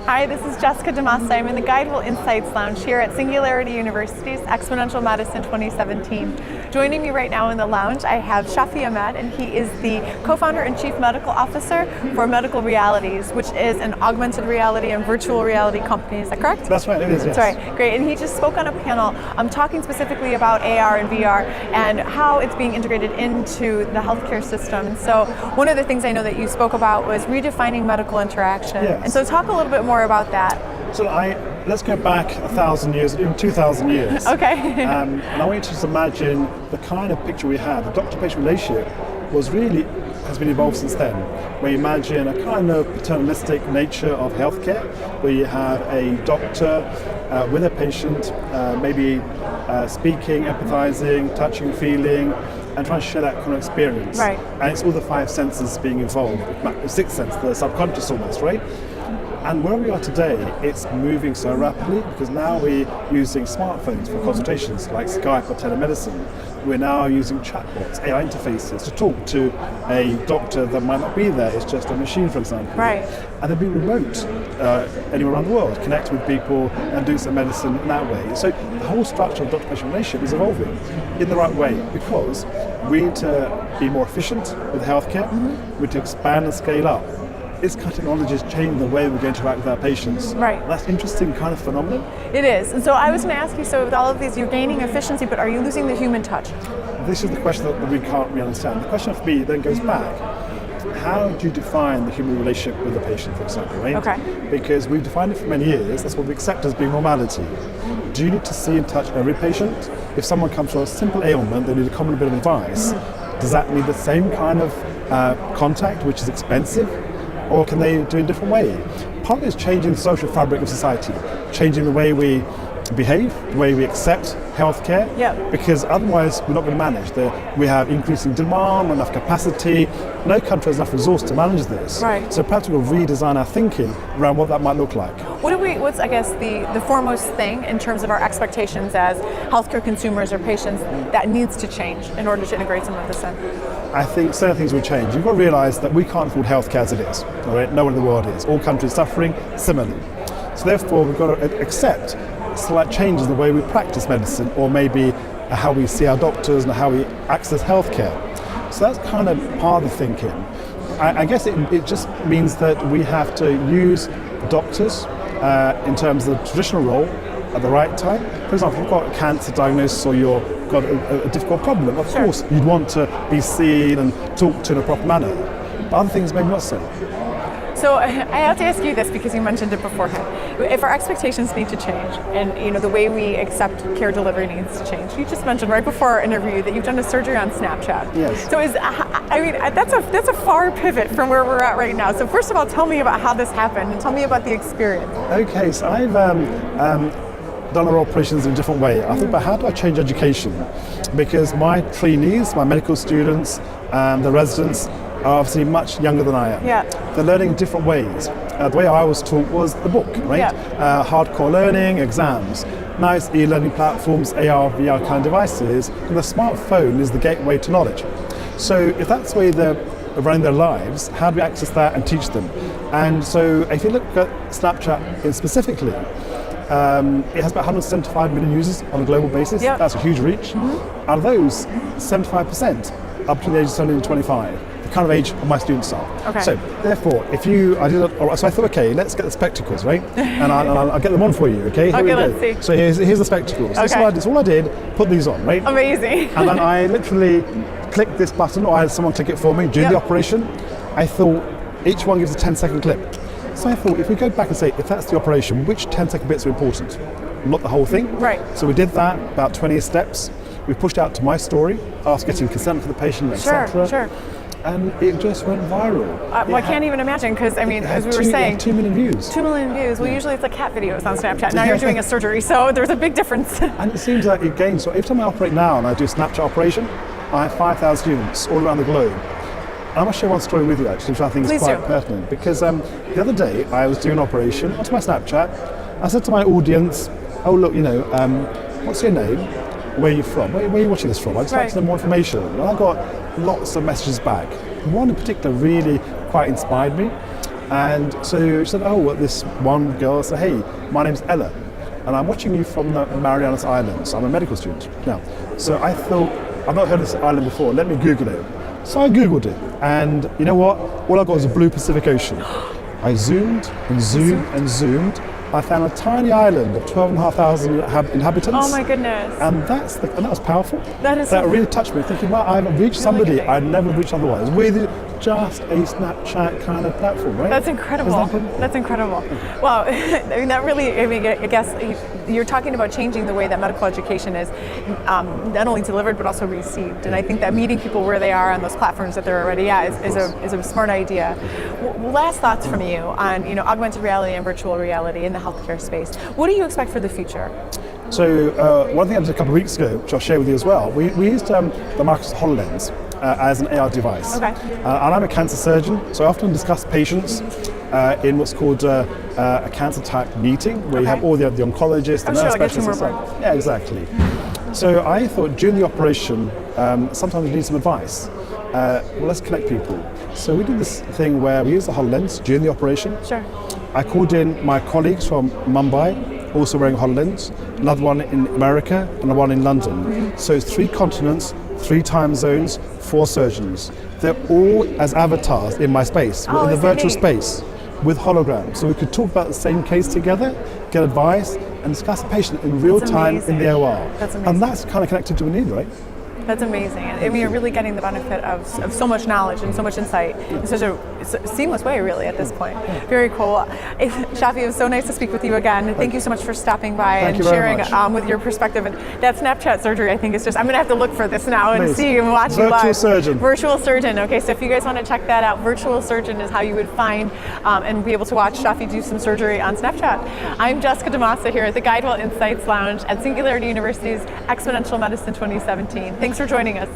Hi, this is Jessica DeMassa. I'm in the GuideWell Insights Lounge here at Singularity University's Exponential Medicine 2017. Joining me right now in the lounge, I have Shafi Ahmed, and he is the co-founder and chief medical officer for Medical Realities, which is an augmented reality and virtual reality company. Is that correct? That's right, it is, yes. That's right, great. And he just spoke on a panel talking specifically about AR and VR and how it's being integrated into the healthcare system. And so one of the things I know that you spoke about was redefining medical interaction. Yes. And so talk a little bit more about that. So let's go back 1,000 years, even 2,000 years. Okay. And I want you to just imagine the kind of picture we had. The doctor-patient relationship has been evolved since then. Where you imagine a kind of paternalistic nature of healthcare, where you have a doctor with a patient, maybe speaking, empathizing, touching, feeling, and trying to share that kind of experience. Right. And it's all the five senses being involved, the sixth sense, the subconscious almost, right? And where we are today, it's moving so rapidly because now we're using smartphones for consultations like Skype or telemedicine. We're now using chatbots, AI interfaces to talk to a doctor that might not be there. It's just a machine, for example. Right. And they'll be remote anywhere around the world, connect with people and do some medicine in that way. So the whole structure of doctor-patient relationship is evolving in the right way because we need to be more efficient with healthcare. We need to expand and scale up. This kind of technology is changing the way we're going to interact with our patients. Right. That's an interesting kind of phenomenon. It is. And so I was going to ask you, so with all of these, you're gaining efficiency, but are you losing the human touch? This is the question that we can't really understand. The question for me then goes back. How do you define the human relationship with the patient, for example, right? Okay. Because we've defined it for many years. That's what we accept as being normality. Do you need to see and touch every patient? If someone comes for a simple ailment, they need a common bit of advice. Does that need the same kind of contact, which is expensive? Or can they do it in a different way? Part of it is changing the social fabric of society, changing the way we behave, the way we accept healthcare, because otherwise we're not going to manage. We have increasing demand, not enough capacity, no country has enough resource to manage this. Right. So perhaps we'll redesign our thinking around what that might look like. What's I guess the foremost thing in terms of our expectations as healthcare consumers or patients that needs to change in order to integrate some of this in? I think certain things will change. You've got to realise that we can't afford healthcare as it is. All right? No one in the world is. All countries suffering similarly. So therefore we've got to accept slight changes in the way we practice medicine, or maybe how we see our doctors and how we access healthcare. So that's kind of part of the thinking. I guess it just means that we have to use doctors in terms of the traditional role at the right time. For example, if you've got a cancer diagnosis or you've got a difficult problem, of course you'd want to be seen and talked to in a proper manner. But other things maybe not so. So I have to ask you this because you mentioned it beforehand. If our expectations need to change and the way we accept care delivery needs to change, you just mentioned right before our interview that you've done a surgery on Snapchat. Yes. So that's a far pivot from where we're at right now. So first of all, tell me about how this happened and tell me about the experience. Okay, so I've done our operations in a different way. I thought about how do I change education? Because my trainees, my medical students, and the residents are obviously much younger than I am. Yeah. They're learning in different ways. The way I was taught was the book, right? Yeah. Hardcore learning, exams. Now it's e-learning platforms, AR, VR kind of devices, and the smartphone is the gateway to knowledge. So if that's the way they're running their lives, how do we access that and teach them? And so if you look at Snapchat specifically, it has about 175 million users on a global basis. Yep. That's a huge reach. Out of those, 75% up to the age of 17 and 25. Kind of age my students are. Okay. So therefore, so I thought, okay, let's get the spectacles, right? And I'll get them on for you, okay? Okay, let's see. So here's the spectacles. Okay. That's all I did, put these on, right? Amazing. And then I literally clicked this button, or I had someone click it for me during the operation. I thought each one gives a 10-second clip. So I thought, if we go back and say, if that's the operation, which 10-second bits are important? Not the whole thing. Right. So we did that, about 20 steps. We pushed out to my story, asked getting consent for the patient, etc. Sure. And it just went viral. I can't even imagine because, as we were saying, 2 million views. 2 million views. Well, usually it's like cat videos on Snapchat. Now you're doing a surgery, so there's a big difference. And it seems like it gains. So every time I operate now and I do a Snapchat operation, I have 5,000 students all around the globe. And I want to share one story with you actually, which I think is quite pertinent. Because the other day I was doing an operation onto my Snapchat. I said to my audience, oh look, what's your name? Where are you from? Where are you watching this from? I'd just like to know more information. And I got lots of messages back. One in particular really quite inspired me. And so she said, oh, well, this one girl said, hey, my name's Ella, and I'm watching you from the Marianas Islands. I'm a medical student now. So I thought, I've not heard of this island before, let me Google it. So I Googled it, and you know what? All I got was a blue Pacific Ocean. I zoomed and zoomed and zoomed. I found a tiny island of 12,500 inhabitants. Oh my goodness. And that was powerful. That really touched me, thinking, well, I've reached somebody I'd never reached otherwise with just a Snapchat kind of platform, right? That's incredible. That's incredible. Wow. I mean, that really, I guess you're talking about changing the way that medical education is not only delivered but also received. And I think that meeting people where they are on those platforms that they're already at is a smart idea. Last thoughts from you on augmented reality and virtual reality in the healthcare space. What do you expect for the future? So one thing I did a couple of weeks ago, which I'll share with you as well, we used the Microsoft HoloLens as an AR device. Okay. And I'm a cancer surgeon, so I often discuss patients in what's called a cancer type meeting, where you have all the oncologists, the nurse specialists, and so on. Yeah, exactly. So I thought during the operation, sometimes we need some advice. Well, let's connect people. So we did this thing where we used the HoloLens during the operation. Sure. I called in my colleagues from Mumbai, also wearing HoloLens, another one in America, and one in London. Mm-hmm. So it's 3 continents, 3 time zones, 4 surgeons. They're all as avatars in my space, in the virtual space, with holograms. So we could talk about the same case together, get advice, and discuss the patient in real time in the OR. That's amazing. And that's kind of connected to what we need, right? That's amazing. I mean, you're really getting the benefit of so much knowledge and so much insight in such a seamless way, really, at this point. Very cool. Shafi, it was so nice to speak with you again. Thank you so much for stopping by and sharing with your perspective. And that Snapchat surgery, I think, is just, I'm going to have to look for this now and see and watch you live. Virtual surgeon. Virtual surgeon. Okay, so if you guys want to check that out, virtual surgeon is how you would find and be able to watch Shafi do some surgery on Snapchat. I'm Jessica DeMassa here at the GuideWell Insights Lounge at Singularity University's Exponential Medicine 2017. Thanks for joining us.